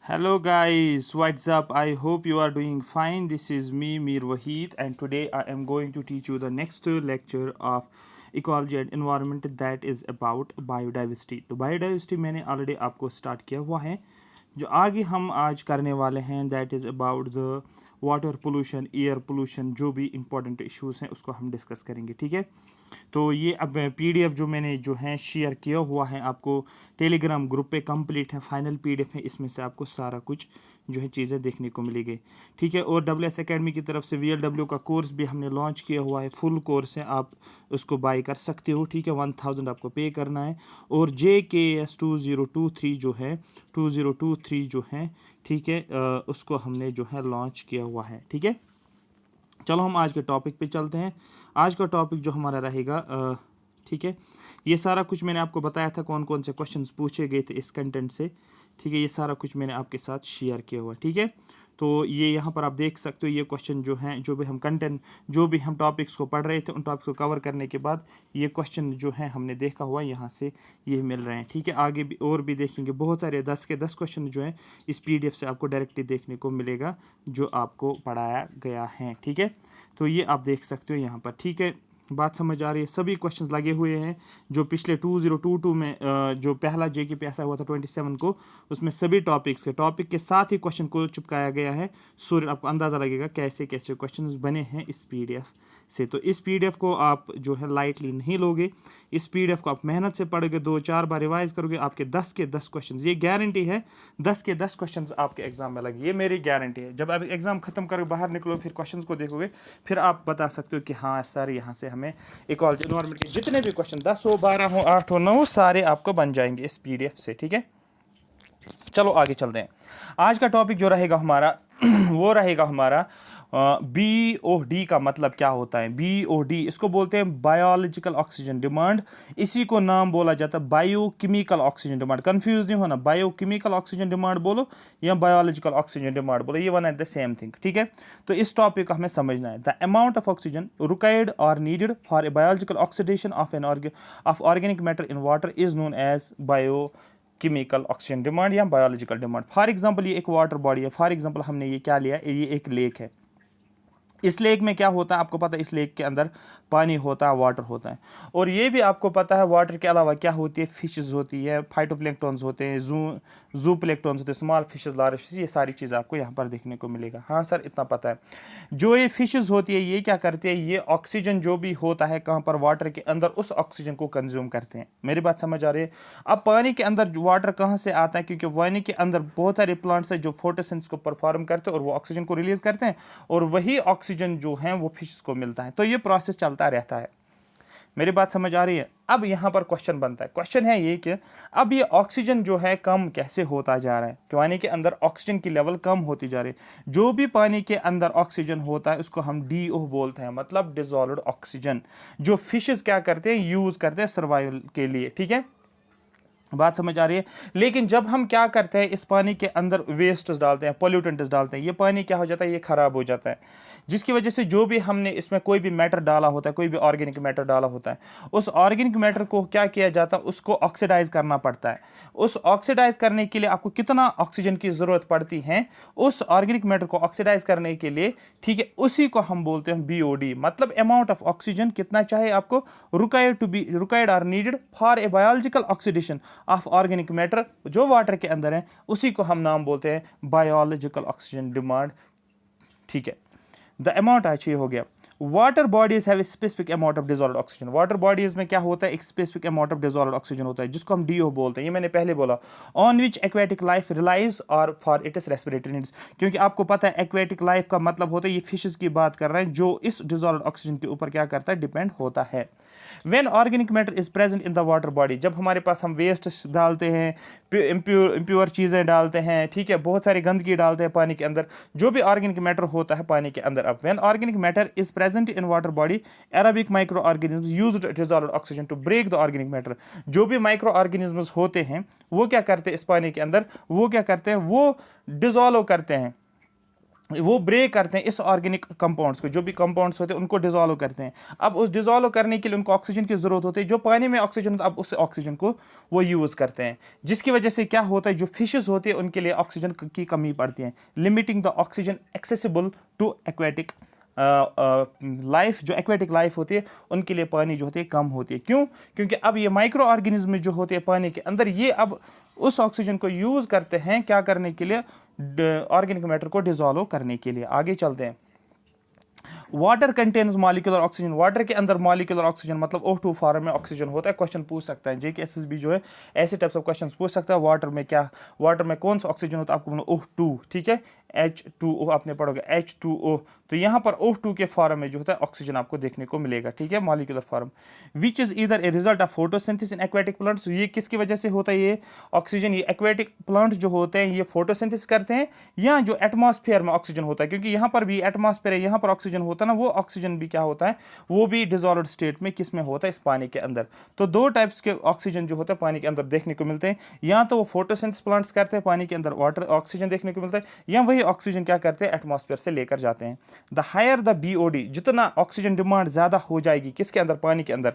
Hello guys, what's up? I hope you are doing fine. This is me, Mir Wahid, and today I am going to teach you the next lecture of ecology and environment that is about biodiversity. तो biodiversity मैंने already आपको start किया हुआ है. जो आगे हम आज करने वाले हैं that is about the water pollution, air pollution, जो भी इंपॉर्टेंट इश्यूज़ हैं उसको हम डिस्कस करेंगे. ठीक है, तो ये अब पीडीएफ जो मैंने जो है शेयर किया हुआ है आपको टेलीग्राम ग्रुप पे कंप्लीट है, फाइनल पीडीएफ है. इसमें से आपको सारा कुछ जो है चीज़ें देखने को मिलेगी. ठीक है, और डब्ल्यू एस अकेडमी की तरफ से वीएलडब्ल्यू का कोर्स भी हमने लॉन्च किया हुआ है. फुल कोर्स है, आप उसको बाय कर सकते हो. ठीक है, 1000 आपको पे करना है. और JKS 2023 जो है 2023 जो है, ठीक है, उसको हमने जो है लॉन्च किया हुआ है. ठीक है, चलो हम आज के टॉपिक पे चलते हैं. आज का टॉपिक जो हमारा रहेगा, ठीक है, ये सारा कुछ मैंने आपको बताया था कौन कौन से क्वेश्चंस पूछे गए थे इस कंटेंट से. ठीक है, ये सारा कुछ मैंने आपके साथ शेयर किया हुआ. ठीक है, तो ये यहाँ पर आप देख सकते हो ये क्वेश्चन जो हैं, जो भी हम कंटेंट, जो भी हम टॉपिक्स को पढ़ रहे थे उन टॉपिक्स को कवर करने के बाद ये क्वेश्चन जो है हमने देखा हुआ यहाँ से ये मिल रहे हैं. ठीक है, आगे भी और भी देखेंगे बहुत सारे 10 के 10 क्वेश्चन जो हैं इस पीडीएफ से आपको डायरेक्टली देखने को मिलेगा जो आपको पढ़ाया गया है. ठीक है, तो ये आप देख सकते हो यहाँ पर. ठीक है, बात समझ आ रही है. सभी क्वेश्चंस लगे हुए हैं जो पिछले 2022 में जो पहला जेके पे ऐसा हुआ था 27 को, उसमें सभी टॉपिक के साथ ही क्वेश्चन को चिपकाया गया है. सो आपको अंदाज़ा लगेगा कैसे कैसे क्वेश्चंस बने हैं इस पीडीएफ से. तो इस पीडीएफ को आप जो है लाइटली नहीं लोगे. इस पीडीएफ को आप मेहनत से पढ़ोगे, 2-4 बार रिवाइज करोगे, आपके 10 के 10 क्वेश्चन, ये गारंटी है 10 के 10 क्वेश्चन आपके एग्जाम में लगे. ये मेरी गारंटी है. जब आप एग्जाम खत्म करोगे, बाहर निकलो, फिर क्वेश्चन को देखोगे, फिर आप बता सकते हो कि हाँ सर यहाँ से हमें इकोलॉजी एनवायरनमेंट के जितने भी क्वेश्चन 10 हो, 12 हो, 8 हो, 9 सारे आपको बन जाएंगे इस पीडीएफ से. ठीक है, चलो आगे चलते हैं. आज का टॉपिक जो रहेगा हमारा वो रहेगा हमारा BOD का मतलब क्या होता है. BOD इसको बोलते हैं बायोलॉजिकल ऑक्सीजन डिमांड. इसी को नाम बोला जाता है बायोकेमिकल ऑक्सीजन डिमांड. कंफ्यूज नहीं होना, बायोकेमिकल ऑक्सीजन डिमांड बोलो या बायोलॉजिकल ऑक्सीजन डिमांड बोलो, ये one at the same thing. ठीक है, तो इस टॉपिक को हमें समझना है. The amount of oxygen required or needed for a biological oxidation of organic matter in water is known as chemical oxygen demand या बायोलॉजिकल डिमांड. फॉर एग्जांपल ये एक वाटर बॉडी है. फॉर एग्जांपल हमने ये क्या लिया, ये एक लेक है. इस लेक में क्या होता है आपको पता है, इस लेक के अंदर पानी होता है, वाटर होता है. और ये भी आपको पता है वाटर के अलावा क्या होती है, फिशेस होती है, फाइटोप्लैंक्टन्स होते हैं, जू प्लैंक्टन्स होते हैं, स्मॉल फिशेस, लार्ज फिशेस, ये सारी चीज़ें आपको यहाँ पर देखने को मिलेगा. हाँ सर इतना पता है. जो ये फिशेस होती है ये क्या करती है, ये ऑक्सीजन जो भी होता है कहाँ पर, वाटर के अंदर, उस ऑक्सीजन को कंज्यूम करते हैं. मेरी बात समझ आ रही है. अब पानी के अंदर वाटर कहाँ से आता है, क्योंकि पानी के अंदर बहुत सारे प्लांट्स हैं जो फोटोसिंथेसिस को परफॉर्म करते हैं और वो ऑक्सीजन को रिलीज करते हैं, और वही ऑक्सीजन जो है वो फिश को मिलता है. तो ये प्रोसेस चलता रहता है. मेरी बात समझ आ रही है. अब यहां पर क्वेश्चन बनता है. क्वेश्चन है ये कि अब ये ऑक्सीजन जो है कम कैसे होता जा रहा है. पानी के अंदर ऑक्सीजन की लेवल कम होती जा रही है. जो भी पानी के अंदर ऑक्सीजन होता है उसको हम DO बोलते हैं, मतलब डिसॉल्व्ड ऑक्सीजन, जो फिशेस क्या करते हैं, यूज करते हैं सर्वाइवल के लिए. ठीक है, बात समझ आ रही है. लेकिन जब हम क्या करते हैं, इस पानी के अंदर वेस्ट्स डालते हैं, पोल्यूटेंट्स डालते हैं, ये पानी क्या हो जाता है, ये खराब हो जाता है. जिसकी वजह से जो भी हमने इसमें कोई भी मैटर डाला होता है, कोई भी ऑर्गेनिक मैटर डाला होता है, उस ऑर्गेनिक मैटर को क्या किया जाता है, उसको ऑक्सीडाइज करना पड़ता है. उस ऑक्सीडाइज करने के लिए आपको कितना ऑक्सीजन की जरूरत पड़ती है उस ऑर्गेनिक मैटर को ऑक्सीडाइज करने के लिए. ठीक है, उसी को हम बोलते हैं BOD, मतलब अमाउंट ऑफ ऑक्सीजन कितना चाहिए आपको, required or needed for a biological oxidation of organic matter जो वाटर के अंदर है, उसी को हम नाम बोलते हैं बायोलॉजिकल ऑक्सीजन डिमांड. ठीक है, द अमाउंट अच्छी हो गया. Water bodies have a specific amount of dissolved oxygen. Water bodies में क्या होता है, एक specific amount of dissolved oxygen होता है जिसको हम DO बोलते हैं. ये मैंने पहले बोला. On which aquatic life relies और फॉर इट्स रेस्पिरेटरी नीड्स, क्योंकि आपको पता है एक्वेटिक लाइफ का मतलब होता है, ये फिशेस की बात कर रहे हैं जो इस डिसॉल्व्ड ऑक्सीजन के ऊपर क्या करता है, डिपेंड होता है. When organic matter is present in the water body, जब हमारे पास हम वेस्ट डालते हैं, इम्प्योर चीज़ें डालते हैं, ठीक है, बहुत सारी गंदगी डालते हैं पानी के अंदर, जो भी ऑर्गेनिक मैटर होता है पानी के अंदर. अब when organic matter is present in water body, aerobic microorganisms use dissolved oxygen to break the organic matter. जो भी माइक्रो ऑर्गेनिजम्स होते हैं वो क्या करते हैं इस पानी के अंदर, वो क्या करते हैं, वो डिजोल्व करते हैं वो ब्रेक करते हैं इस ऑर्गेनिक कंपाउंड्स को, जो भी कंपाउंड्स होते हैं उनको डिजोल्व करते हैं। अब उस डिजोल्व करने के लिए उनको ऑक्सीजन की ज़रूरत होती है, जो पानी में ऑक्सीजन होता है अब उस ऑक्सीजन को वो यूज़ करते हैं, जिसकी वजह से क्या होता है, जो फिशेस होते हैं उनके लिए ऑक्सीजन की कमी पड़ती है, limiting the oxygen accessible to aquatic life. जो एक्वेटिक लाइफ होती है उनके लिए पानी जो होती है कम होती है। क्यों? क्योंकि अब ये माइक्रो ऑर्गेनिज्म जो होते हैं पानी के अंदर, ये अब उस ऑक्सीजन को यूज़ करते हैं क्या करने के लिए, ऑर्गेनिक मैटर को डिजोल्व करने के लिए। आगे चलते हैं। Water contains molecular oxygen, water के अंदर मॉलिक्यूलर ऑक्सीजन मतलब O2 फॉर्म में ऑक्सीजन होता है। क्वेश्चन पूछ सकता है JKSSB जो है ऐसे टाइप्स ऑफ क्वेश्चन पूछ सकता है। वाटर में क्या, वाटर में कौन सा ऑक्सीजन होता है, आपको बोलो O2, ठीक है, H2O आपने पढ़ोगे H2O, तो यहाँ पर O2 के फॉर्म में जो होता है ऑक्सीजन आपको देखने को मिलेगा, ठीक है, molecular form. Which is either a result of photosynthesis in aquatic plants, ये किसकी वजह से होता है ये ऑक्सीजन, ये एक्वेटिक प्लांट्स जो होते हैं ये फोटोसिंथेसिस करते हैं, या जो एटमॉस्फेयर में ऑक्सीजन होता है, क्योंकि यहाँ पर भी एटमॉस्फेयर है, यहाँ पर ऑक्सीजन होता है ना, वो ऑक्सीजन भी क्या होता है, वो भी डिजोल्व्ड स्टेट में किस में होता है, इस पानी के अंदर। तो दो टाइप्स के ऑक्सीजन जो होता है पानी के अंदर देखने को मिलते हैं, या तो वो फोटोसिंथेसिस प्लांट्स करते हैं, पानी के अंदर वाटर ऑक्सीजन देखने को मिलता है, या वही ऑक्सीजन क्या करते हैं एटमॉस्फेयर से लेकर जाते हैं। द हायर द BOD, जितना ऑक्सीजन डिमांड ज्यादा हो जाएगी किसके अंदर, पानी के अंदर,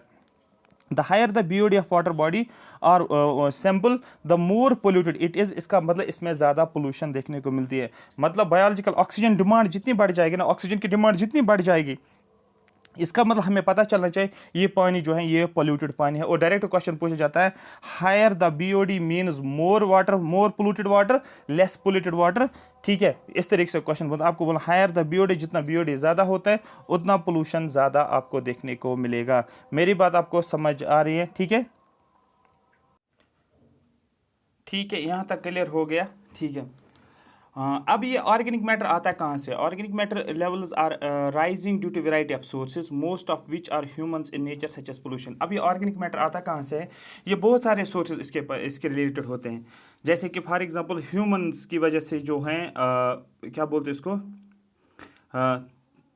the higher the BOD of water body और sample the more polluted it is, इसका मतलब इसमें ज़्यादा पोल्यूशन देखने को मिलती है। मतलब बायोलॉजिकल ऑक्सीजन डिमांड जितनी बढ़ जाएगी ना, ऑक्सीजन की डिमांड जितनी बढ़ जाएगी, इसका मतलब हमें पता चलना चाहिए ये पानी जो है ये पोल्यूटेड पानी है। और डायरेक्ट क्वेश्चन पूछा जाता है higher the BOD means more water, more polluted water, less polluted water, ठीक है, इस तरीके से क्वेश्चन बोलता है। आपको बोला हायर द BOD, जितना BOD ज़्यादा होता है उतना पोल्यूशन ज़्यादा आपको देखने को मिलेगा। मेरी बात आपको समझ आ रही है? ठीक है, ठीक है, यहाँ तक क्लियर हो गया, ठीक है। अब ये ऑर्गेनिक मैटर आता है कहाँ से? Organic matter levels are rising due to variety of sources most of which are humans in nature such as pollution. अब ये ऑर्गेनिक मैटर आता कहाँ से है? ये बहुत सारे सोर्सेज इसके रिलेटेड होते हैं, जैसे कि फॉर एग्जांपल ह्यूमंस की वजह से जो हैं क्या बोलते हैं इसको,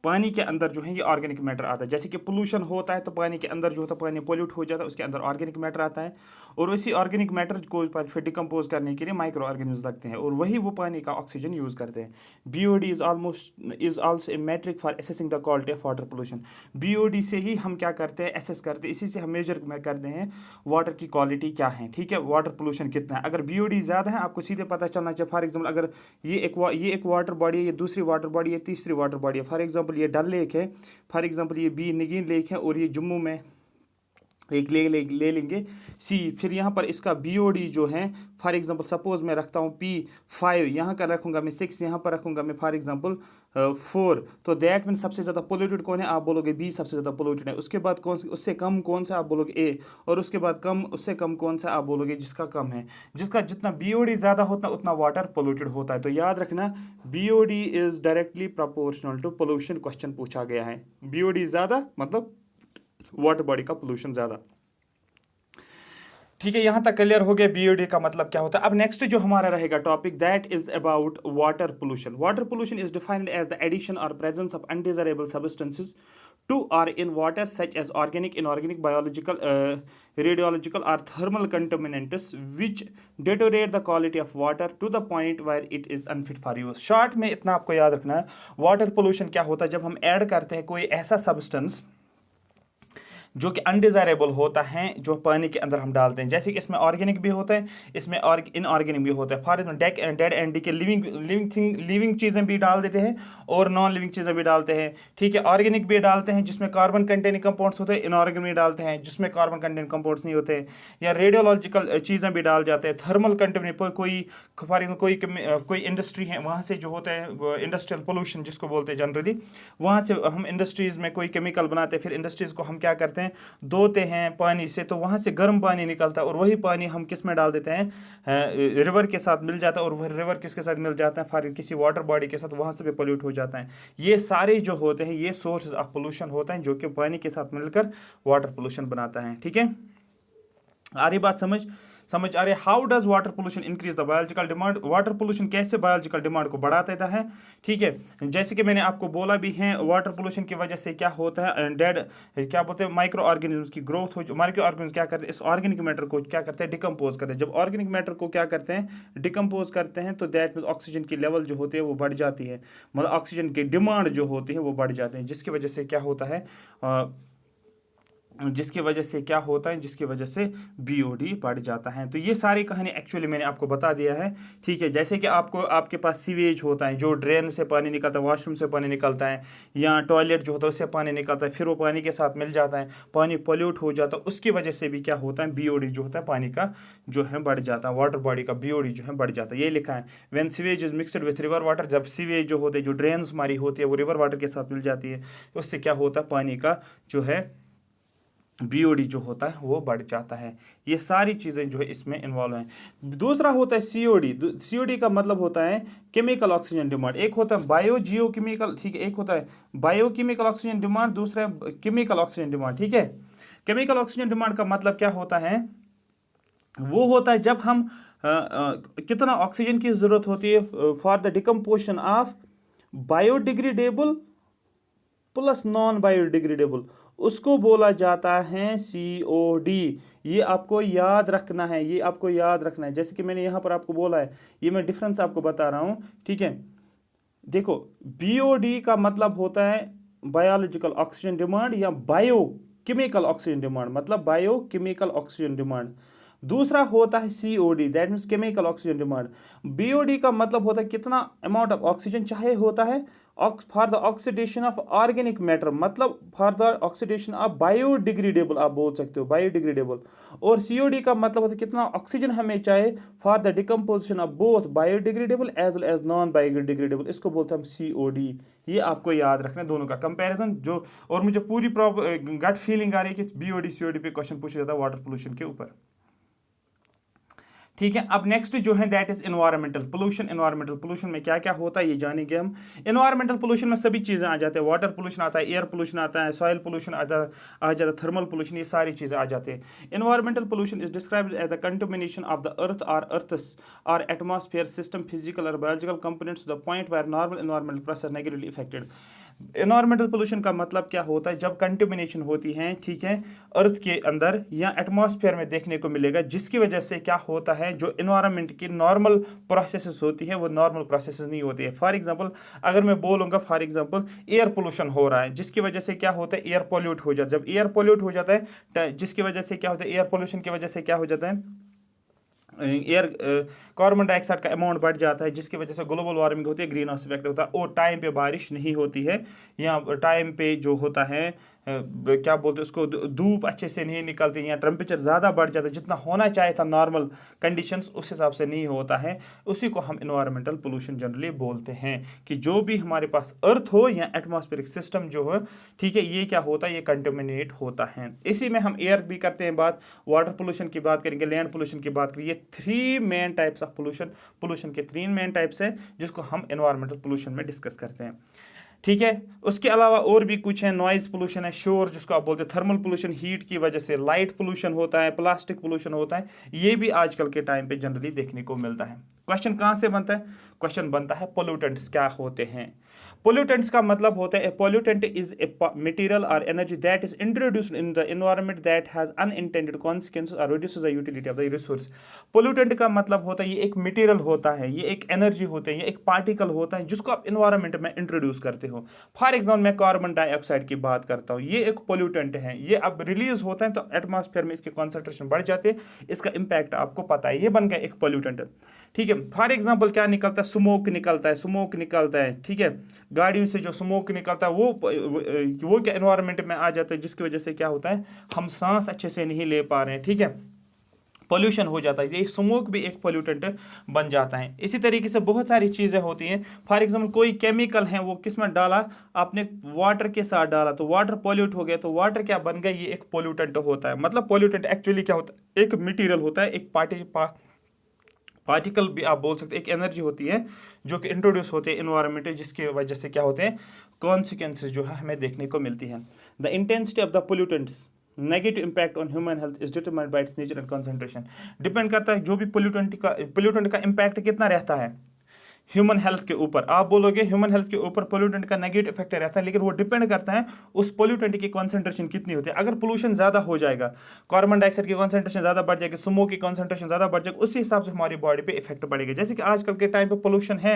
पानी के अंदर जो है ये ऑर्गेनिक मैटर आता है। जैसे कि पोल्यूशन होता है तो पानी के अंदर जो होता है पानी पोल्यूट हो जाता है, उसके अंदर ऑर्गेनिक मैटर आता है, और उसी ऑर्गेनिक मैटर को फिर डिकम्पोज करने के लिए माइक्रो ऑर्गेनिज्म लगते हैं, और वही वो पानी का ऑक्सीजन यूज़ करते हैं। BOD is also a metric for assessing the quality of water pollution. BOD से ही हम क्या करते हैं, एसेस करते हैं, इसी से हम मेजर करते हैं वाटर की क्वालिटी क्या है, ठीक है, वाटर पोल्यूशन कितना है। अगर BOD ज़्यादा है आपको सीधे पता चलना चाहिए। फॉर एग्जाम्पल अगर ये एक वाटर बॉडी है, ये दूसरी वाटर बॉडी है, तीसरी वाटर बॉडी है। फॉर एग्जाम्पल ये डल लेक है, फॉर एग्जांपल ये बी निगीन लेक है, और ये जम्मू में एक ले लेंगे सी, फिर यहाँ पर इसका BOD जो है फॉर एग्जांपल सपोज मैं रखता हूँ P5, यहाँ का रखूँगा मैं 6, यहाँ पर रखूँगा मैं फॉर एग्जांपल 4, तो दैट मीन सबसे ज़्यादा पोल्यूटेड कौन है, आप बोलोगे B सबसे ज़्यादा पोल्यूटेड है। उसके बाद कौन, उससे कम कौन सा, आप बोलोगे A, और उसके बाद कम, उससे कम कौन सा, आप बोलोगे जिसका कम है। जिसका जितना BOD ज़्यादा होता है उतना वाटर पोल्यूटेड होता है। तो याद रखना BOD is directly proportional to pollution. Question पूछा गया है, BOD ज़्यादा मतलब वाटर बॉडी का पोल्यूशन ज़्यादा, ठीक है। यहाँ तक क्लियर हो गया BOD का मतलब क्या होता है। अब नेक्स्ट जो हमारा रहेगा topic that is about water pollution. Water pollution is defined as the addition or presence of undesirable substances to or in water such as organic, inorganic, biological, radiological or thermal contaminants which deteriorate the quality of water to the point where it is unfit for use. Short में इतना आपको याद रखना है, water pollution क्या होता है, जब हम ऐड करते हैं कोई ऐसा सब्सटेंस जो कि अनडिजायरेबल होता है जो पानी के अंदर हम डालते हैं। जैसे कि इसमें ऑर्गेनिक भी होता है, इसमें इनऑर्गेनिक भी होता है। फॉर एग्जाम्पल डेड एंड के लिविंग चीज़ें भी डाल देते हैं और नॉन लिविंग चीज़ें भी डालते हैं, ठीक है। ऑर्गेनिक भी डालते हैं जिसमें कार्बन कंटेनिंग कंपाउंड्स होते हैं, इनऑर्गेनिक भी डालते हैं जिसमें कार्बन कंटेनिंग कंपाउंड्स नहीं होते हैं, या रेडियोलॉजिकल चीज़ें भी डाल जाते हैं। थर्मल कंटेमिनेट कोई फॉर एग्जाम्पल कोई इंडस्ट्री है, वहाँ से जो होता है इंडस्ट्रियल पोल्यूशन जिसको बोलते हैं जनरली, वहाँ से हम इंडस्ट्रीज़ में कोई केमिकल बनाते हैं, फिर इंडस्ट्रीज़ को हम क्या करते हैं, धोते हैं पानी से, तो वहाँ से गर्म पानी निकलता है, और वही पानी हम किस में डाल देते हैं, रिवर के साथ मिल जाता है, और वह रिवर किसके साथ मिल जाता है, फॉर किसी वाटर बॉडी के साथ, वहाँ से भी पोल्यूट हो जाता है। ये सारे जो होते हैं ये सोर्स ऑफ पोल्यूशन होता है जो कि पानी के साथ मिलकर वाटर पोल्यूशन बनाता है, ठीक है। आ रही बात समझ? समझ आ रही है? How does water pollution increase the biological demand, water pollution कैसे बायोलॉजिकल डिमांड को बढ़ा देता है, ठीक है। जैसे कि मैंने आपको बोला भी है, वाटर पोल्यूशन की वजह से क्या होता है, डेड क्या बोलते हैं, माइक्रो ऑर्गेनिज्म की ग्रोथ हो, माइक्रो ऑर्गेनिज्म क्या करते हैं, इस ऑर्गेनिक मैटर को क्या करते हैं, डिकम्पोज करते हैं। जब ऑर्गेनिक मैटर को क्या करते हैं, डिकम्पोज करते हैं, तो दैट मीन ऑक्सीजन की लेवल जो होती है वो बढ़ जाती है, मतलब ऑक्सीजन की डिमांड जो होती है वो बढ़ जाते हैं, जिसकी वजह से क्या होता है, जिसकी वजह से क्या होता है, जिसकी वजह से बीओडी बढ़ जाता है। तो ये सारी कहानी एक्चुअली मैंने आपको बता दिया है, ठीक है। जैसे कि आपको आपके पास सीवेज होता है, जो ड्रेन से पानी निकलता है, वॉशरूम से पानी निकलता है, या टॉयलेट जो होता है उससे पानी निकलता है, फिर वो पानी के साथ मिल जाता है, पानी पोल्यूट हो जाता है, उसकी वजह से भी क्या होता है, बीओडी जो होता है पानी का जो है बढ़ जाता है, वाटर बॉडी का बीओडी जो है बढ़ जाता है। ये लिखा है, when sewage is mixed with river water, जब सीवेज जो होते हैं, जो ड्रेन्स हमारी होती है वो रिवर वाटर के साथ मिल जाती है, उससे क्या होता है, पानी का जो है बीओडी जो होता है वो बढ़ जाता है। ये सारी चीज़ें जो है इसमें इन्वॉल्व हैं। दूसरा होता है सीओडी। सीओडी का मतलब होता है केमिकल ऑक्सीजन डिमांड। एक होता है बायो जियो केमिकल, ठीक है, एक होता है बायो केमिकल ऑक्सीजन डिमांड, दूसरा है केमिकल ऑक्सीजन डिमांड, ठीक है। केमिकल ऑक्सीजन डिमांड का मतलब क्या होता है, वो होता है जब हम कितना ऑक्सीजन की ज़रूरत होती है for the decomposition of biodegradable plus non biodegradable, उसको बोला जाता है सीओडी। ये आपको याद रखना है, ये आपको याद रखना है। जैसे कि मैंने यहाँ पर आपको बोला है, ये मैं डिफरेंस आपको बता रहा हूँ, ठीक है। देखो, बीओडी का मतलब होता है बायोलॉजिकल ऑक्सीजन डिमांड या बायो केमिकल ऑक्सीजन डिमांड, मतलब बायो केमिकल ऑक्सीजन डिमांड। दूसरा होता है COD, that means chemical oxygen demand. BOD का मतलब होता है कितना अमाउंट ऑफ ऑक्सीजन चाहिए होता है for the oxidation of organic matter, मतलब for the oxidation of biodegradable, आप बोल सकते हो बायोडिग्रेडेबल। और सीओडी का मतलब होता है कितना ऑक्सीजन हमें चाहिए for the decomposition of both biodegradable as well as non biodegradable, इसको बोलते हैं हम सीओडी। ये आपको याद रखना है, दोनों का कंपैरिजन जो, और मुझे पूरी गट फीलिंग आ रही है कि बीओडी सीओडी पे क्वेश्चन पूछा जाता है वाटर पोल्यूशन के ऊपर, ठीक है। अब नेक्स्ट जो है that is environmental pollution. Environmental pollution में क्या क्या होता है ये जानेंगे हम। एनवायरमेंटल पोल्यूशन में सभी चीज़ें आ जाते हैं, वाटर पोल्यूशन आता है, एयर पोल्यूशन आता है, सॉइल पोल्यूशन आ जाता है, थर्मल पोल्यूशन, ये सारी चीज़ें आ जाते हैं। Environmental pollution is described as the contamination of the earth और अर्थस और एटमॉस्फेयर सिस्टम फिजिकल और biological components the point where normal environmental process negatively affected. Environmental pollution का मतलब क्या होता है, जब कंटेमिनेशन होती है, ठीक है, अर्थ के अंदर या एटमॉस्फेयर में देखने को मिलेगा, जिसकी वजह से क्या होता है, जो एनवायरनमेंट की नॉर्मल प्रोसेसेस होती है वो नॉर्मल प्रोसेसेस नहीं होती है। फॉर एग्जांपल अगर मैं बोलूँगा, फॉर एग्जांपल एयर पोल्यूशन हो रहा है, जिसकी वजह से क्या होता है, एयर पोल्यूट हो जाता है। जब एयर पोल्यूट हो जाता है, जिसकी वजह से क्या होता है, एयर पोल्यूशन की वजह से क्या हो जाता है, एयर कार्बन डाइऑक्साइड का अमाउंट बढ़ जाता है, जिसकी वजह से ग्लोबल वार्मिंग होती है, ग्रीन हाउस इफेक्ट होता है, और टाइम पे बारिश नहीं होती है, या टाइम पे जो होता है क्या बोलते हैं उसको, धूप अच्छे से नहीं निकलती, या टेम्परेचर ज़्यादा बढ़ जाता है, जितना होना चाहिए था नॉर्मल कंडीशंस उस हिसाब से नहीं होता है। उसी को हम एनवायरमेंटल पोल्यूशन जनरली बोलते हैं, कि जो भी हमारे पास अर्थ हो या एटमॉस्फेरिक सिस्टम जो हो, ठीक है, ये क्या होता है, ये कंटेमिनेट होता है। इसी में हम एयर भी करते हैं बात, वाटर पोल्यूशन की बात करेंगे, लैंड पोल्यूशन की बात करेंगे। 3 मेन टाइप्स ऑफ पोल्यूशन के 3 मेन टाइप्स हैं, जिसको हम एनवायरमेंटल पोल्यूशन में डिस्कस करते हैं, ठीक है। उसके अलावा और भी कुछ है, नॉइज पोल्यूशन है, शोर जिसको आप बोलते हैं, थर्मल पोल्यूशन हीट की वजह से, लाइट पोल्यूशन होता है, प्लास्टिक पोल्यूशन होता है, ये भी आजकल के टाइम पे जनरली देखने को मिलता है। क्वेश्चन कहाँ से बनता है, क्वेश्चन बनता है पोल्यूटेंट्स क्या होते हैं। पोल्यूटेंट्स का मतलब होता है, pollutant is a material or energy that is introduced in the environment that has unintended consequences or reduces the utility of the resource. Pollutant का मतलब होता है ये एक मटेरियल होता है, ये एक एनर्जी होती है, ये एक पार्टिकल होता है जिसको आप एनवायरनमेंट में इंट्रोड्यूस करते हो। फॉर एग्जाम्पल मैं कार्बन डाइऑक्साइड की बात करता हूँ, ये एक पोल्यूटेंट है, ये अब रिलीज होता है तो एटमॉस्फेयर में इसके कॉन्सेंट्रेशन बढ़ जाते हैं, इसका इंपैक्ट आपको पता है, ये बन गया एक पोल्यूटेंट, ठीक है। फॉर एग्जाम्पल क्या निकलता है, स्मोक निकलता है, स्मोक निकलता है, ठीक है, गाड़ियों से जो स्मोक निकलता है वो क्या एनवायरनमेंट में आ जाता है, जिसकी वजह से क्या होता है, हम सांस अच्छे से नहीं ले पा रहे हैं, ठीक है, पोल्यूशन हो जाता है। ये स्मोक भी एक पोल्यूटेंट बन जाता है। इसी तरीके से बहुत सारी चीज़ें होती हैं। फॉर एग्जांपल कोई केमिकल है, वो किस में डाला, आपने वाटर के साथ डाला तो वाटर पोल्यूट हो गया, तो वाटर क्या बन गया, ये एक पोल्यूटेंट होता है। मतलब पोल्यूटेंट एक्चुअली क्या होता है, एक मटीरियल होता है, एक पार्टिकल भी आप बोल सकते हैं, एक एनर्जी होती है जो कि इंट्रोड्यूस होते हैं एनवायरनमेंट, जिसकी वजह से क्या होते हैं, कॉन्सिक्वेंसेस जो है हमें देखने को मिलती है। The intensity of the pollutants negative impact on human health is determined by it's nature and concentration. Depend करता है जो भी पोल्यूटेंट का इम्पैक्ट कितना रहता है ह्यूमन हेल्थ के ऊपर। आप बोलोगे ह्यूमन हेल्थ के ऊपर पोल्यूटेंट का नेगेटिव इफेक्ट रहता है, लेकिन वो डिपेंड करता है उस पोल्यूटेंट की कॉन्सेंट्रेशन कितनी होती है। अगर पोल्यूशन ज़्यादा हो जाएगा, कार्बन डाइऑक्साइड की कॉन्सेंट्रेशन ज़्यादा बढ़ जाएगी, स्मोक की कॉन्सेंट्रेशन ज़्यादा बढ़ जाएगी, उसी हिसाब से हमारी बॉडी पे इफेक्ट पड़ेगा। जैसे कि आजकल के टाइम पे पोल्यूशन है,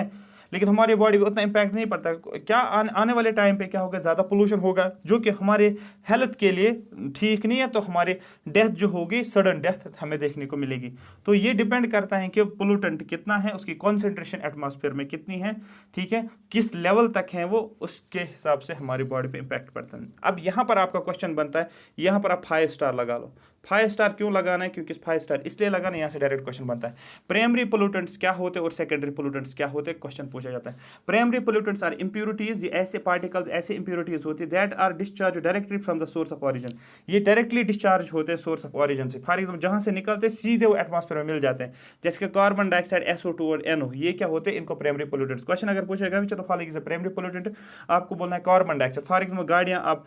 लेकिन हमारी बॉडी पे उतना इम्पैक्ट नहीं पड़ता। क्या आने वाले टाइम पे क्या होगा, ज़्यादा पोल्यूशन होगा जो कि हमारे हेल्थ के लिए ठीक नहीं है, तो हमारे डेथ जो होगी, सडन डेथ हमें देखने को मिलेगी। तो ये डिपेंड करता है कि पोल्यूटेंट कितना है, उसकी कॉन्सेंट्रेशन एटमॉस्फेयर में कितनी है, ठीक है, किस लेवल तक है वो, उसके हिसाब से हमारी बॉडी पे इम्पैक्ट पड़ता है। अब यहाँ पर आपका क्वेश्चन बनता है, यहाँ पर आप 5 स्टार लगा लो। 5 स्टार क्यों लगाना है, क्योंकि 5 स्टार इसलिए लगाना, यहाँ से डायरेक्ट क्वेश्चन बनता है। प्राइमरी पोल्यूटेंट्स क्या होते हैं और सेकेंडरी पोल्यूटेंट्स क्या होते हैं, क्वेश्चन पूछा जाता है। प्राइमरी पोल्यूटेंट्स आर इंप्योरिटीज, ये ऐसे पार्टिकल्स, ऐसे इंप्योरिटीज होती है that are discharge directly from the source of origin. ये डायरेक्टली डिस्चार्ज होते हैं सोर्स ऑफ ऑरिजिन से। फॉर एग्जाम्पल जहाँ से निकलते हैं सीधे वो एटमॉस्फेयर में मिल जाते हैं, जैसे कि कार्बन डाइऑक्साइड, SO2 और NO, ये क्या होते हैं, इनको प्राइमरी पोल्यूटेंट्स। क्वेश्चन अगर पूछेगा विच of the following is a primary pollutant, आपको बोलना है कार्बन डाइऑक्साइड। फॉर एग्जाम्पल गाड़ियाँ, आप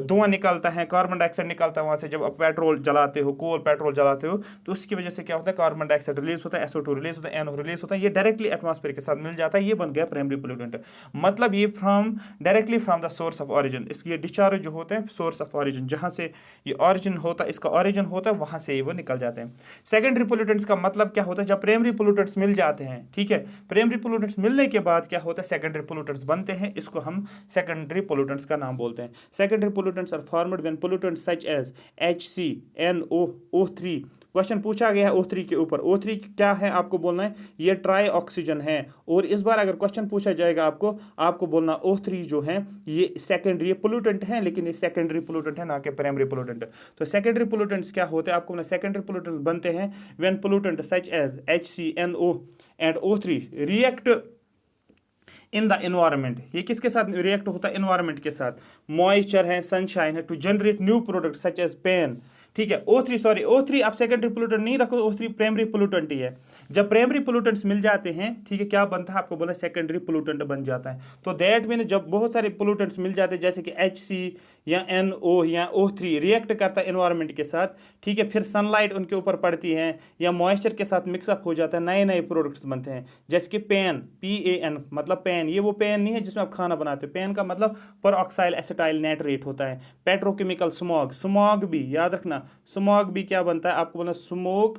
धुआं निकलता है, कार्बन डाइऑक्साइड निकलता है वहाँ से, जब आप पेट्रोल जलाते हो, कोल पेट्रोल जलाते हो, तो उसकी वजह से क्या होता है, कार्बन डाइऑक्साइड रिलीज होता है, SO2 रिलीज होता है, NO रिलीज होता है, ये डायरेक्टली एटमॉस्फेयर के साथ मिल जाता है, ये बन गया प्राइमरी पोल्यूटेंट। मतलब ये directly from the source of origin, इसकी डिस्चार्ज जो होते हैं सोर्स ऑफ ऑरिजिन, जहां से ये ऑरिजिन होता है, इसका ऑरिजिन होता है, वहां से वो निकल जाते हैं। सेकेंडरी पोल्यूटेंट्स का मतलब क्या होता है, जब प्राइमरी पोल्यूटेंट्स मिल जाते हैं, ठीक है, प्राइमरी पोल्यूटेंट्स मिलने के बाद क्या होता है, सेकेंडरी पोल्यूटेंट्स बनते हैं, इसको हम सेकेंडरी पोल्यूटेंट्स का नाम बोलते हैं। Secondary pollutants are formed when pollutants such as HCNO O3, question पूछा गया है O3 के ऊपर। O3 क्या है, आपको बोलना है ये ट्राई ऑक्सीजन है। और इस बार अगर क्वेश्चन पूछा जाएगा आपको बोलना O3 जो है ये सेकेंडरी पोल्यूटेंट है, लेकिन ये सेकेंडरी पोल्यूटेंट है, ना कि प्राइमरी पोल्यूटेंट। तो सेकेंडरी पोल्यूटेंट्स क्या होते हैं, आपको बोलना सेकेंडरी पोल्यूटेंट्स बनते हैं when pollutant such as HCNO and O3 react in the environment. ये किसके साथ रिएक्ट होता है, एनवायरमेंट के साथ, मॉइस्चर है, सनशाइन है, to generate new product such as PAN, ठीक है। O3 आप सेकेंडरी पोल्यूटेंट नहीं रखो, O3 प्राइमरी पोल्यूटेंट ही है। जब प्राइमरी पोल्यूटेंट्स मिल जाते हैं, ठीक है, क्या बनता है, आपको बोला सेकेंडरी पोल्यूटेंट बन जाता है। तो दैट मीन जब बहुत सारे पोल्यूटेंट्स मिल जाते हैं, जैसे कि HC या NO या O3 रिएक्ट करता है एनवायरमेंट के साथ, ठीक है, फिर सनलाइट उनके ऊपर पड़ती है या मॉइस्चर के साथ मिक्सअप हो जाता है, नए नए प्रोडक्ट्स बनते हैं। जैसे कि पेन, PAN मतलब पेन, ये वो पेन नहीं है जिसमें आप खाना बनाते हो, पेन का मतलब परऑक्साइल एसिटाइल नाइट्रेट होता है। पेट्रोकेमिकल स्मॉग भी याद रखना, स्मॉग भी क्या बनता है, आपको बोलना स्मोक,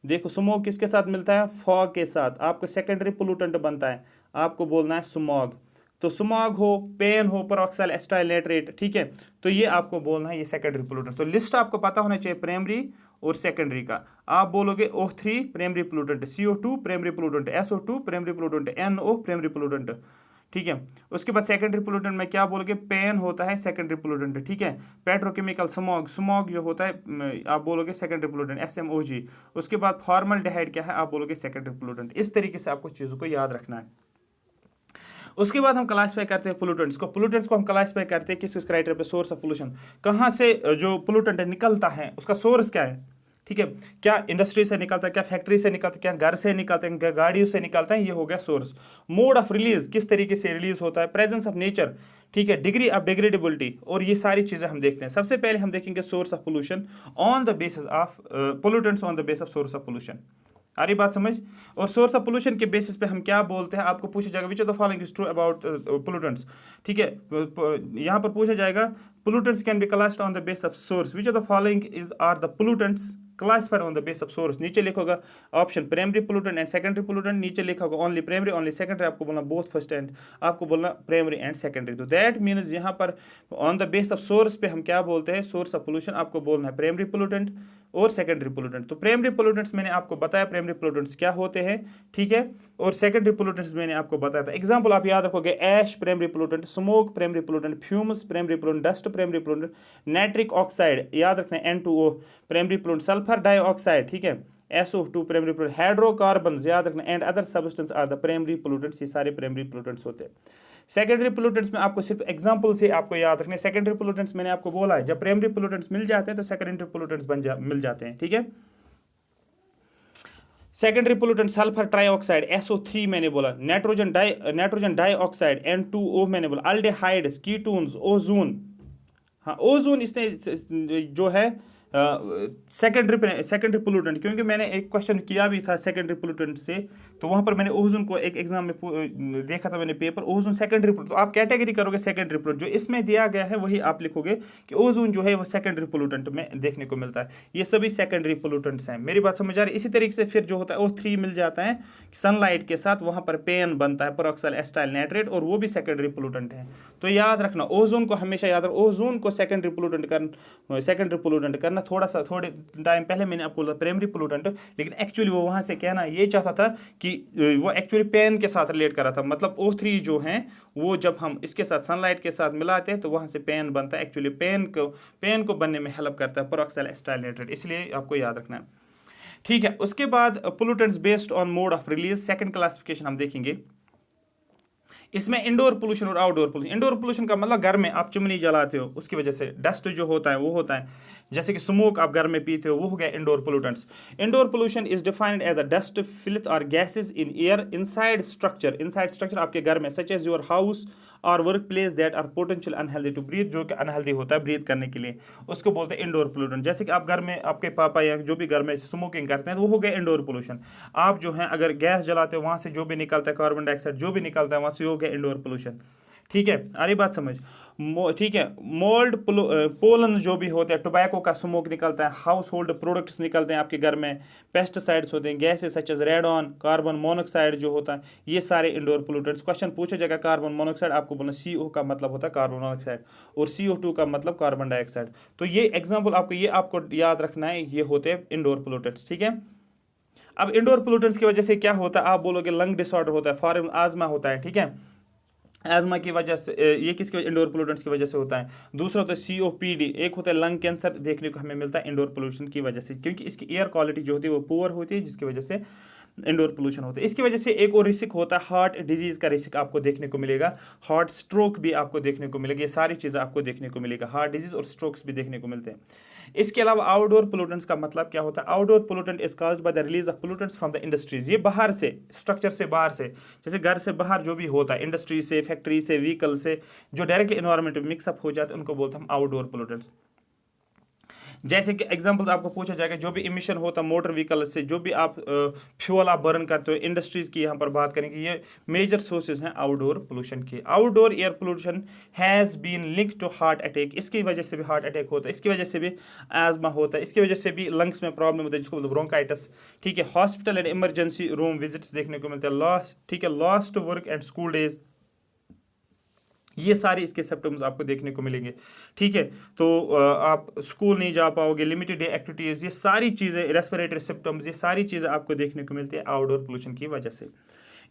देखो स्मोक किसके साथ मिलता है, फॉग के साथ, आपको सेकेंडरी पोल्यूटेंट बनता है, आपको बोलना है स्मॉग। तो स्मॉग हो, पेन हो, परऑक्साइल एसिटाइल नाइट्रेट, ठीक है, तो ये आपको बोलना है ये सेकेंडरी पोल्यूटेंट। तो लिस्ट आपको पता होना चाहिए प्राइमरी और सेकेंडरी का। आप बोलोगे O3 primary pollutant, CO2 primary pollutant, SO2 primary pollutant, NO primary pollutant, ठीक है। उसके बाद सेकेंडरी पोल्यूटेंट में क्या बोलोगे, पेन होता है सेकेंडरी पोल्यूटेंट, ठीक है। पेट्रोकेमिकल स्मॉग जो होता है आप बोलोगे सेकेंडरी पोल्यूटेंट, SMOG। उसके बाद फॉर्मल्डिहाइड क्या है, आप बोलोगे सेकेंडरी पोल्यूटेंट। इस तरीके से आपको चीज़ों को याद रखना है। उसके बाद हम क्लासीफाई करते हैं पोल्यूटेंट्स को हम क्लासीफाई करते हैं किस क्राइटेरिया पे, सोर्स ऑफ पोल्यूशन, कहाँ से जो पोल्यूटेंट निकलता है उसका सोर्स क्या है, ठीक है, क्या इंडस्ट्री से निकलता है, क्या फैक्ट्री से निकलता है, क्या घर से निकलता है, क्या गाड़ियों से निकलता है, ये हो गया सोर्स। मोड ऑफ रिलीज, किस तरीके से रिलीज होता है, प्रेजेंस ऑफ नेचर, ठीक है, डिग्री ऑफ डिग्रेडेबिलिटी, और ये सारी चीज़ें हम देखते हैं। सबसे पहले हम देखेंगे source of pollution on the basis of pollutants on the basis of source of pollution. आ रही बात समझ। और सोर्स ऑफ पोल्यूशन के बेसिस पे हम क्या बोलते हैं, आपको पूछा जाएगा which of the following is true about pollutants, ठीक है, यहाँ पर पूछा जाएगा pollutants can be classified on the base of source, which of the following is are the pollutants classified on the base of source. नीचे लिखोगा option primary pollutant and secondary pollutant, नीचे लिखा होगा ओनली प्राइमरी ओनली सेकेंडरी, आपको बोलना both first and, आपको बोलना primary and secondary. तो दैट मीन्स यहाँ पर on the base of source पे हम क्या बोलते हैं, सोर्स ऑफ पोल्यूशन, आपको बोलना है प्राइमरी पोल्यूटेंट और सेकेंडरी पोल्यूटेंट। तो प्राइमरी पोल्यूटेंट्स मैंने आपको बताया प्राइमरी पोल्यूटेंट्स क्या होते हैं, ठीक है, और सेकेंडरी पोल्यूटेंट्स मैंने आपको बताया था। एग्जांपल आप याद रखोगे, ash primary pollutant, smoke primary pollutant, fumes primary pollutant, dust primary pollutant, nitric oxide याद रखना है N2O primary pollutant, sulphur dioxide, ठीक है, SO2 प्राइमरी पोल्यूटेंट, हाइड्रोकार्बन याद रखना and other substance are the primary pollutants, ये सारे प्राइमरी पोल्यूटेंट्स होते हैं। सेकेंडरी पोल्यूटेंट्स में आपको सिर्फ एग्जांपल से आपको याद रखना है। सेकेंडरी पोल्यूटेंट्स मैंने आपको बोला है, जब प्राइमरी पोल्यूटेंट्स मिल जाते हैं तो सेकेंडरी पोल्यूटेंट्स मिल जाते हैं, ठीक है। Secondary pollutant sulphur trioxide SO3 मैंने बोला, नाइट्रोजन डाइऑक्साइड N2O मैंने बोला, अल्डेहाइड्स, कीटोन्स, ओजोन, हाँ, ओजोन इसने जो है सेकेंडरी पोल्यूटेंट, क्योंकि मैंने एक क्वेश्चन किया भी था सेकेंडरी पोल्यूटेंट से, तो वहां पर मैंने ओजोन को एक एग्जाम में देखा था मैंने पेपर, ओजोन सेकेंडरी, तो आप कैटेगरी करोगे सेकेंडरी पोल्यूटेंट, जो इसमें दिया गया है वही आप लिखोगे कि ओजोन जो है वो सेकेंडरी पोल्यूटेंट में देखने को मिलता है। ये सभी सेकेंडरी पोल्यूटेंट्स हैं, मेरी बात समझ आ रही है। इसी तरीके से फिर जो होता है O3 मिल जाता है सनलाइट के साथ, वहां पर पेन बनता है पेरोक्साइड एसिटाइल नाइट्रेट, और वो भी सेकेंडरी पोल्यूटेंट है। तो याद रखना ओजोन को हमेशा याद रखो, ओजोन को सेकेंडरी पोल्यूटेंट करना। थोड़े टाइम पहले मैंने आपको बोला प्राइमरी पोल्यूटेंट, लेकिन एक्चुअली वो वहां से कहना ये चाहता था कि वो एक्चुअली पेन के साथ रिलेट कर रहा था, मतलब O3 जो है वो जब हम इसके साथ सनलाइट के साथ मिलाते हैं तो वहां से पेन बनता है, एक्चुअली पेन को बनने में हेल्प करता है पेरोक्साइड एसिटाइल नाइट्रेट, इसलिए आपको याद रखना है। ठीक है, उसके बाद pollutants based on mode of release, second classification हम देखेंगे। इसमें इंडोर पोल्यूशन और आउटडोर पोल्यूशन। इंडोर पोल्यूशन का मतलब घर में आप चिमनी जलाते हो उसकी वजह से डस्ट जो होता है वो होता है, जैसे कि स्मोक आप घर में पीते हो, वो हो गया indoor pollutants. Indoor pollution is defined as a dust, filth or gases in air inside structure आपके घर में, such as your house or work place that are potential unhealthy to breathe, जो कि अनहेल्दी होता है ब्रीथ करने के लिए, उसको बोलते हैं इंडोर पोल्यूटेंट। जैसे कि आप घर में आपके पापा या जो भी घर में स्मोकिंग करते हैं तो वो हो गया इंडोर पोल्यूशन। आप जो है अगर गैस जलाते हो वहां से जो भी निकलता है कार्बन डाइऑक्साइड जो भी निकलता है वहां से हो गया इंडोर पोल्यूशन। ठीक है, आ रही बात समझ। ठीक है, मोल्ड पोलन जो भी होते हैं, टोबैको का स्मोक निकलता है, हाउस होल्ड प्रोडक्ट्स निकलते हैं आपके घर में, पेस्टिसाइड्स होते हैं, gases such as radon, carbon monoxide जो होता है, ये सारे इंडोर पोल्यूटेंट्स। क्वेश्चन पूछा जाएगा कार्बन मोनोक्साइड, आपको बोलना CO का मतलब होता है कार्बन मोनोक्साइड और CO2 का मतलब कार्बन डाइऑक्साइड। तो ये एग्जाम्पल आपको याद रखना है, ये होते हैं इंडोर पोल्यूटेंट्स। ठीक है, अब इंडोर पोल्यूटेंट्स की वजह से क्या होता है, आप बोलोगे लंग डिसऑर्डर होता है, फॉर आजमा होता है। ठीक है, एजमा की वजह से ये किसके इंडोर पोल्यूटेंट्स की वजह से होता है। दूसरा होता है COPD, एक होता है लंग कैंसर, देखने को हमें मिलता है इंडोर पोल्यूशन की वजह से, क्योंकि इसकी एयर क्वालिटी जो होती है वो पुअर होती है, जिसकी वजह से इंडोर पोल्यूशन होता है। इसकी वजह से एक और रिस्क होता है हार्ट डिजीज का रिस्क आपको देखने को मिलेगा, हार्ट स्ट्रोक भी आपको देखने को मिलेगा, ये सारी चीज़ें आपको देखने को मिलेगा, हार्ट डिजीज और स्ट्रोक्स भी देखने को मिलते हैं। इसके अलावा आउटडोर पोल्यूटेंट्स का मतलब क्या होता है, outdoor pollutant is caused by the release of pollutants from the industries, ये बाहर से स्ट्रक्चर से बाहर से, जैसे घर से बाहर जो भी होता है, इंडस्ट्री से, फैक्ट्री से, व्हीकल से, जो डायरेक्टली एनवायरमेंट में मिक्सअप हो जाते हैं उनको बोलते हैं हम आउटडोर पोल्यूटेंट्स। जैसे कि एग्जांपल आपको पूछा जाएगा, जो भी इमिशन होता है मोटर व्हीकल से, जो भी आप फ्यूल आप बर्न करते हो, इंडस्ट्रीज की यहाँ पर बात करेंगे, ये मेजर सोर्सेज हैं आउटडोर पोल्यूशन के। Outdoor air pollution has been link to heart attack, इसकी वजह से भी हार्ट अटैक होता है, इसकी वजह से भी एजमा होता है, इसकी वजह से भी लंग्स में प्रॉब्लम होता है, जिसको बोलते हैं ब्रोंकाइटिस। ठीक है, hospital and emergency room visits देखने को मिलते हैं, लॉस, ठीक है, loss to work and school days, ये सारे इसके सिम्टम्स आपको देखने को मिलेंगे। ठीक है, तो आप स्कूल नहीं जा पाओगे, लिमिटेड डे एक्टिविटीज़, ये सारी चीज़ें, रेस्पिरेटरी सिम्टम्स, ये सारी चीज़ें आपको देखने को मिलती है आउटडोर पोल्यूशन की वजह से।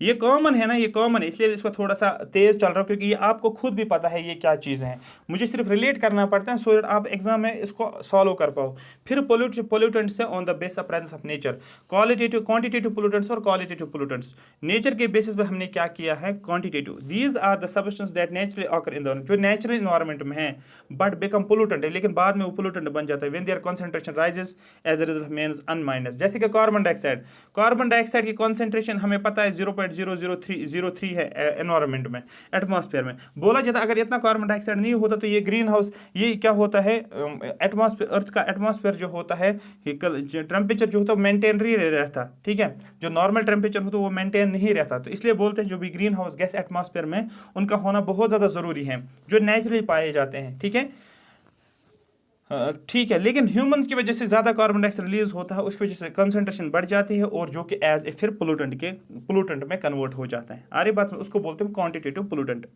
ये कॉमन है ना, ये कॉमन है, इसलिए इसको थोड़ा सा तेज चल रहा है, क्योंकि ये आपको खुद भी पता है ये क्या चीज़ें हैं, मुझे सिर्फ रिलेट करना पड़ता है सो दैट आप एग्जाम में इसको सॉल्व कर पाओ। फिर पोल्यूटेंट्स है on the base of presence of nature, qualitative quantitative pollutants और क्वालिटेटिव पोल्यूटेंट्स। नेचर के बेसिस पे हमने क्या किया है, quantitative, these are the substance that naturally occur in the, जो नेचुरल इन्वायरमेंट में है बट बिकम पोल्यूटेंट है, लेकिन बाद में वो पोल्यूटेंट बन जाता है when their concentration rises as a result means अनमाइनस। जैसे कि कार्बन डाइऑक्साइड की कंसंट्रेशन हमें पता है 0.0003 है एनवायरनमेंट में, एटमॉस्फेयर में। बोला जाता है अगर इतना कार्बन डाइऑक्साइड नहीं होता तो ये ग्रीन हाउस, ये क्या होता है, एटमॉस्फेयर, अर्थ का एटमॉस्फेयर जो होता है, टेम्परेचर जो होता है मेंटेन नहीं रहता। ठीक है, जो नॉर्मल टेम्परेचर होता है वो मेंटेन नहीं रहता, तो इसलिए बोलते हैं जो भी ग्रीन हाउस गैस एटमॉस्फेयर में उनका होना बहुत ज़्यादा ज़रूरी है, जो नेचुरली पाए जाते हैं। ठीक है, ठीक है, लेकिन ह्यूमंस की वजह से ज़्यादा कार्बन डाइऑक्साइड रिलीज होता है, उसकी वजह से कंसंट्रेशन बढ़ जाती है और जो कि एज ए फिर पोल्यूटेंट में कन्वर्ट हो जाता है। आरी बात में उसको बोलते हैं क्वांटिटेटिव पोल्यूटेंट।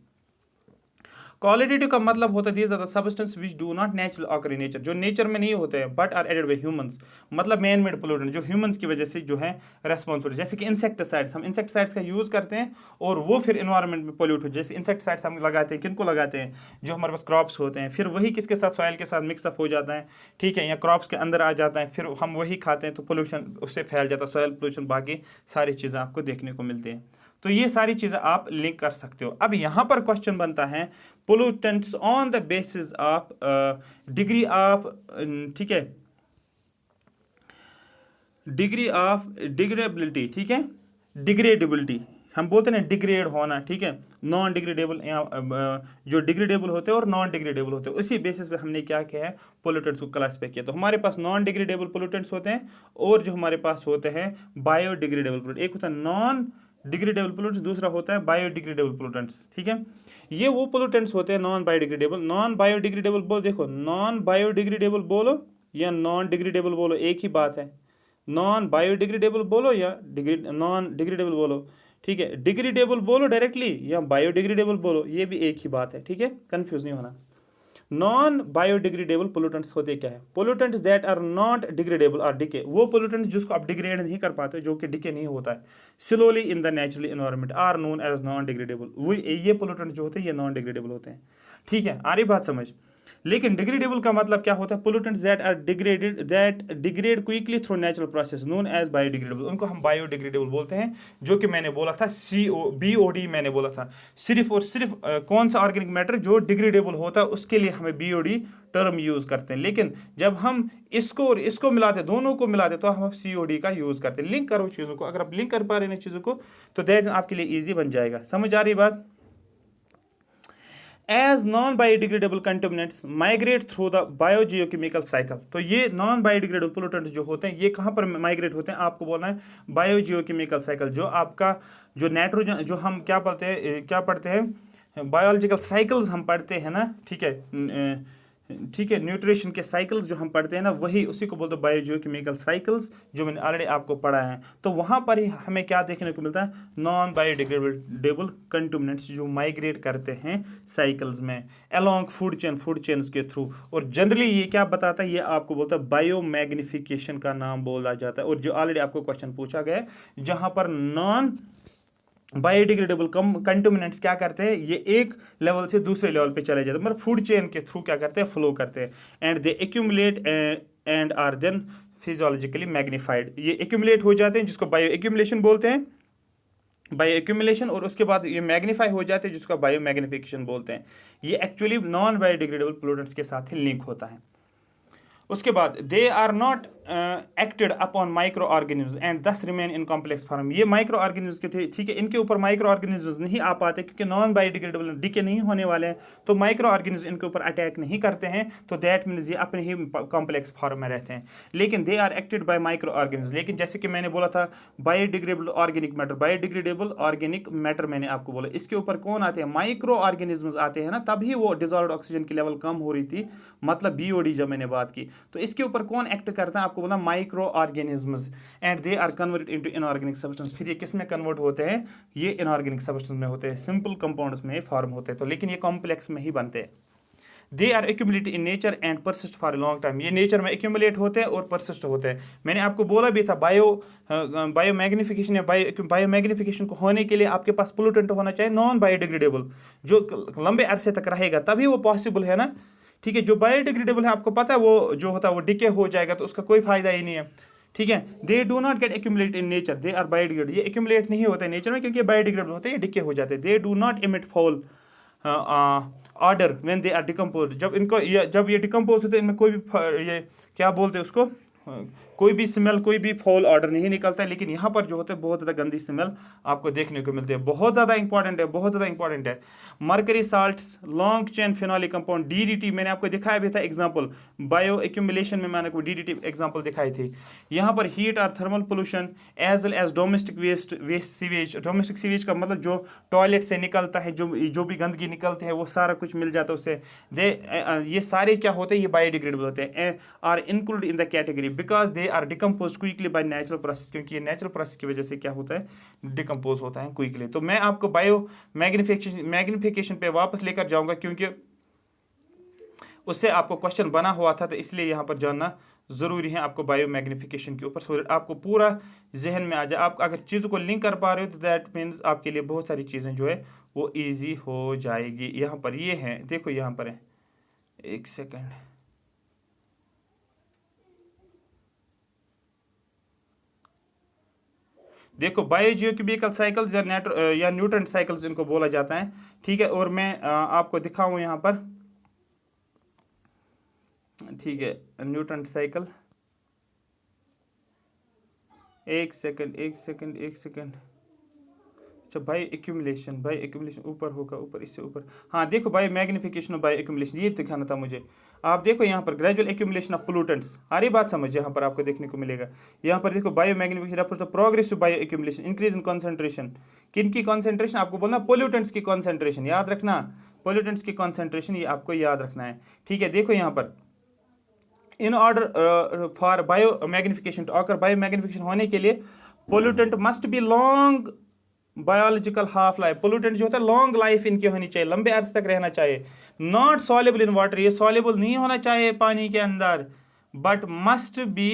क्वालिटेटिव का मतलब होता है these are the substance which do not natural occur in nature, जो नेचर में नहीं होते हैं but are added by humans, मतलब मैन मेड पोल्यूटेंट, जो ह्यूमंस की वजह से जो है रेस्पॉन्सिबल। जैसे कि इंसेक्टिसाइड्स, हम इंसेक्टिसाइड्स का यूज़ करते हैं और वो फिर एनवायरनमेंट में पोल्यूट हो, जैसे इंसेक्टिसाइड्स हम लगाते हैं, किनको लगाते हैं, जो हमारे पास क्रॉप्स होते हैं, फिर वही किसके साथ, सॉइल के साथ मिक्सअप हो जाता है। ठीक है, या क्रॉप्स के अंदर आ जाता है, फिर हम वही खाते हैं तो पोल्यूशन उससे फैल जाता है, सॉइल पोल्यूशन, बाकी सारी चीज़ें आपको देखने को मिलती हैं। तो ये सारी चीज़ें आप लिंक कर सकते हो। अब यहाँ पर क्वेश्चन बनता है pollutants on the basis of degree of, ठीक है, डिग्री ऑफ डिग्रेडेबिलिटी, ठीक है, डिग्रेडेबिलिटी, हम बोलते हैं ना डिग्रेड होना, ठीक है, नॉन डिग्रेडेबल या जो डिग्रेडेबल होते हैं और नॉन डिग्रेडेबल होते हैं, उसी बेसिस पे हमने क्या किया है, पोल्यूटेंट्स को क्लासिफाई किया। तो हमारे पास नॉन डिग्रेडेबल पोल्यूटेंट्स होते हैं और जो हमारे पास होते हैं बायोडिग्रेडेबल पोल्यूटेंट। एक होता है नॉन डिग्रेडेबल पोल्यूटेंट्स, दूसरा होता है बायोडिग्रेडेबल पोल्यूटेंट्स, ठीक है। ये वो पोल्यूटेंट्स होते हैं नॉन बायोडिग्रेडेबल। नॉन बायोडिग्रेडेबल बोलो, देखो नॉन बायोडिग्रेडेबल बोलो या नॉन डिग्रेडेबल बोलो, एक ही बात है। नॉन बायोडिग्रेडेबल बोलो या नॉन डिग्रेडेबल बोलो, ठीक है। डिग्रेडेबल बोलो डायरेक्टली या बायोडिग्रेडेबल बोलो, ये भी एक ही बात है, ठीक है, कंफ्यूज नहीं होना। नॉन बायोडिग्रेडेबल पोल्यूटेंट्स होते क्या है? Pollutants that are not degradable और डिके, वो पोल्यूटेंट्स जिसको आप डिग्रेड नहीं कर पाते, जो कि डिके नहीं होता है slowly in the natural environment, are known as non degradable. वो ये पोल्यूटेंट्स जो होते हैं ये नॉन डिग्रेडेबल होते हैं, ठीक है, आ रही बात समझ। लेकिन डिग्रेडेबल का मतलब क्या होता है? Pollutants that are degraded, that degrade quickly through natural process known as biodegradable, उनको हम बायोडिग्रेडेबल बोलते हैं। जो कि मैंने बोला था BOD मैंने बोला था, सिर्फ और सिर्फ कौन सा ऑर्गेनिक मैटर जो डिग्रेडेबल होता है उसके लिए हमें BOD टर्म यूज करते हैं। लेकिन जब हम इसको और इसको मिलाते, दोनों को मिलाते, तो हम COD का यूज करते हैं। लिंक करो चीजों को, अगर आप लिंक कर पा रहे हैं चीजों को तो दैट आपके लिए ईजी बन जाएगा। समझ आ रही बात? As non biodegradable contaminants migrate through the biogeochemical cycle. तो ये नॉन बायोडिग्रेडेबल पोल्यूटेंट्स जो होते हैं ये कहाँ पर माइग्रेट होते हैं? आपको बोलना है बायोजियोकेमिकल साइकिल। जो आपका जो नाइट्रोजन, जो हम क्या बोलते हैं, क्या पढ़ते हैं, बायोलॉजिकल साइकिल्स हम पढ़ते हैं ना, ठीक है, ठीक है, न्यूट्रिशन के साइकिल्स जो हम पढ़ते हैं ना, वही उसी को बोलते हैं बायोजियोकेमिकल साइकिल्स, जो मैंने ऑलरेडी आपको पढ़ा है। तो वहाँ पर ही हमें क्या देखने को मिलता है? नॉन बायोडिग्रेडेबल कंटेमिनेंट्स जो माइग्रेट करते हैं साइकिल्स में अलोंग फूड चेन्स के थ्रू। और जनरली ये क्या बताता है? ये आपको बोलता है बायोमैग्निफिकेशन का नाम बोला जाता है। और जो ऑलरेडी आपको क्वेश्चन पूछा गया है, जहाँ पर नॉन बायोडिग्रेडेबल कंटेमिनेंट्स क्या करते हैं, ये एक लेवल से दूसरे लेवल पे चले जाते हैं, मतलब फूड चेन के थ्रू क्या करते हैं, फ्लो करते हैं, and they accumulate and are then physiologically magnified. ये एक्यूमुलेट हो जाते हैं जिसको बायो एक्यूमुलेशन बोलते हैं, बायो एक्यूमुलेशन, और उसके बाद ये मैग्नीफाई हो जाते हैं जिसको बायो मैग्निफिकेशन बोलते हैं। ये एक्चुअली नॉन बायोडिग्रेडेबल पोल्यूटेंट्स के साथ ही लिंक होता है। उसके बाद they are not acted upon micro organism and thus remain in complex form. ये माइक्रो ऑर्गेनिज्म के थे, ठीक है, इनके ऊपर माइक्रो ऑर्गेनिज्म नहीं आ पाते क्योंकि नॉन बायोडिग्रेडेबल डीके नहीं होने वाले हैं, तो माइक्रो ऑर्गेनिज्म इनके ऊपर अटैक नहीं करते हैं, तो दैट मीन्स ये अपने ही कॉम्प्लेक्स फॉर्म में रहते हैं। लेकिन they are acted by micro organism. लेकिन जैसे कि मैंने बोला था biodegradable organic matter, biodegradable organic matter मैंने आपको बोला, इसके ऊपर कौन आते हैं? माइक्रो ऑर्गेनिज्म आते हैं ना, तभी वो डिजॉल्व ऑक्सीजन की लेवल कम हो रही थी, मतलब BOD जब मैंने बात की। तो इसके ऊपर कौन एक्ट करता है? आपको बोला micro organisms, and they are converted into inorganic substance. फिर ये किस में कन्वर्ट होते हैं? ये इनऑर्गेनिक सब्सटेंस में होते हैं, सिंपल कंपाउंड्स में फॉर्म होते हैं। तो लेकिन ये कॉम्प्लेक्स में ही बनते हैं। They are accumulated in nature and persist for a long time. ये नेचर में एक्यूमुलेट होते हैं और परसिस्ट होते हैं। मैंने आपको बोला भी था बायो मैग्निफिकेशन या बायो मैग्निफिकेशन को होने के लिए आपके पास पोल्यूटेंट होना चाहिए नॉन बायोडिग्रेडेबल, जो लंबे अरसे तक रहेगा, तभी वो पॉसिबल है ना, ठीक है। जो बायोडिग्रेडेबल है आपको पता है वो जो होता है वो डिके हो जाएगा, तो उसका कोई फायदा ही नहीं है, ठीक है। They do not get accumulate in nature, they are biodegradable. ये एक्यूमुलेट नहीं होते नेचर में क्योंकि बायोडिग्रेडेबल होते हैं, ये डिके हो जाते हैं। They do not emit foul odour when they are decompose. जब इनको जब ये डिकम्पोज होते हैं, इनमें कोई भी ये क्या बोलते हैं उसको, कोई भी स्मेल, कोई भी फॉल ऑर्डर नहीं निकलता है। लेकिन यहाँ पर जो होते हैं बहुत ज़्यादा गंदी स्मेल आपको देखने को मिलती है। बहुत ज़्यादा इंपॉर्टेंट है, बहुत ज़्यादा इंपॉर्टेंट है। Mercury salts, long chain phenolic compound, DDT मैंने आपको दिखाया भी था एग्जांपल, बायो एक्यूमुलेशन में मैंने आपको DDT एग्जांपल दिखाई थी। यहाँ पर हीट और thermal pollution as well as domestic waste sewage. Domestic sewage का मतलब जो टॉयलेट से निकलता है, जो भी गंदगी निकलती है वो सारा कुछ मिल जाता है उससे। ये सारे क्या होते हैं? ये बायोडिग्रेडेबल होते हैं, are include in the category because they are decompose quickly by natural process. क्योंकि ये नेचुरल प्रोसेस की वजह से क्या होता है? डिकम्पोज होता है क्विकली। तो मैं आपको बायो मैग्निफिकेशन पे वापस लेकर जाऊंगा क्योंकि उससे आपको क्वेश्चन बना हुआ था, तो इसलिए यहाँ पर जानना ज़रूरी है आपको बायो मैग्निफिकेशन के ऊपर, सो आपको पूरा जहन में आ जाए। आप अगर चीज़ों को लिंक कर पा रहे हो तो दैट मीन्स आपके लिए बहुत सारी चीज़ें जो है वो ईजी हो जाएगी। यहाँ पर ये हैं, देखो यहाँ पर है, एक सेकेंड, देखो बायोजियोकेमिकल साइकिल्स या न्यूट्रन साइकिल्स इनको बोला जाता है, ठीक है। और मैं आपको दिखाऊँ यहाँ पर, ठीक है, न्यूट्रन साइकिल, एक सेकंड, अच्छा, बायो एक्यूमुलेशन ऊपर होगा, ऊपर इससे ऊपर। हाँ देखो, बायो मैग्निफिकेशन और बायो एक्यूमुलेशन ये दिखाना था मुझे। आप देखो यहाँ पर ग्रेजुअल एक्यूमुलेशन ऑफ पोल्यूटेंट्स, सारी बात समझ यहाँ पर आपको देखने को मिलेगा। यहाँ पर देखो bio magnification refers to progressive bio accumulation, increase in concentration. किन की कॉन्सेंट्रेशन? आपको बोलना पोल्यूटेंट्स की कॉन्सेंट्रेशन, याद रखना, पोल्यूटेंट्स की कॉन्सेंट्रेशन ये आपको याद रखना है। ठीक है, देखो यहाँ पर in order for bio magnification to occur, bio magnification होने के लिए pollutant must be long biological half life, pollutant जो होता है लॉन्ग लाइफ इनकी होनी चाहिए, लंबे अर्स तक रहना चाहिए। नॉट सॉल्युबल इन वाटर, ये सॉल्युबल नहीं होना चाहिए पानी के अंदर, but must be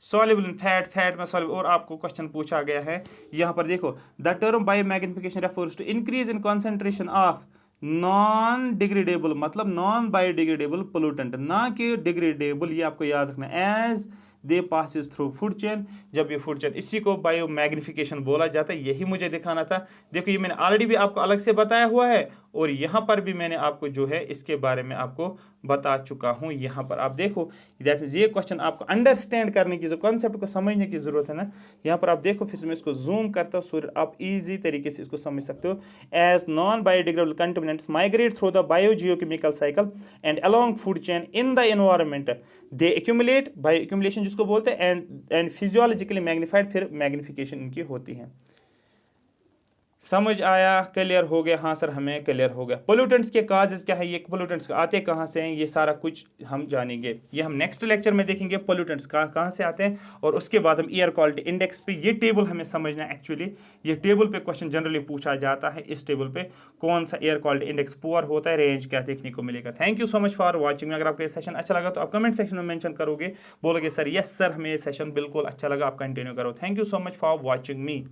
soluble in fat, fat में सॉल्युबल। और आपको क्वेश्चन पूछा गया है यहाँ पर देखो, the term bio magnification refers to increase in concentration of non degradable, मतलब नॉन बायोडिग्रेडेबल पोल्यूटेंट, ना कि डिग्रेडेबल, ये आपको याद रखना, as they passes through food chain, जब ये फूड चेन, इसी को बायो मैग्निफिकेशन बोला जाता है। यही मुझे दिखाना था। देखो ये मैंने ऑलरेडी भी आपको अलग से बताया हुआ है, और यहाँ पर भी मैंने आपको जो है इसके बारे में आपको बता चुका हूँ। यहाँ पर आप देखो दैट मीन्स ये क्वेश्चन आपको अंडरस्टैंड करने की, जो कॉन्सेप्ट को समझने की जरूरत है ना, यहाँ पर आप देखो, फिर मैं इसको जूम करता हूँ सो आप इजी तरीके से इसको समझ सकते हो। As non biodegradable contaminants migrate through the biogeochemical cycle and along food chain in the environment, they accumulate, bio accumulation जिसको बोलते हैं, एंड फिजियोलॉजिकली मैग्नीफाइड, फिर मैग्निफिकेशन इनकी होती है। समझ आया? क्लियर हो गया? हाँ सर हमें क्लियर हो गया। पोल्यूटेंट्स के काजेस क्या है, ये पोल्यूटेंट्स आते कहाँ से हैं, ये सारा कुछ हम जानेंगे। ये हम नेक्स्ट लेक्चर में देखेंगे पोल्यूटेंट्स कहाँ से आते हैं, और उसके बाद हम एयर क्वालिटी इंडेक्स पे, ये टेबल हमें समझना है। एक्चुअली ये टेबल पे क्वेश्चन जनरली पूछा जाता है, इस टेबल पे कौन सा एयर क्वालिटी इंडेक्स पुअर होता है, रेंज क्या देखने को मिलेगा। Thank you so much for watching. अगर आपको ये सेशन अच्छा लगा तो आप कमेंट सेक्शन में मेंशन करोगे, बोलोगे सर यस सर हमें ये सेशन बिल्कुल अच्छा लगा, आप कंटिन्यू करो। Thank you so much for watching me.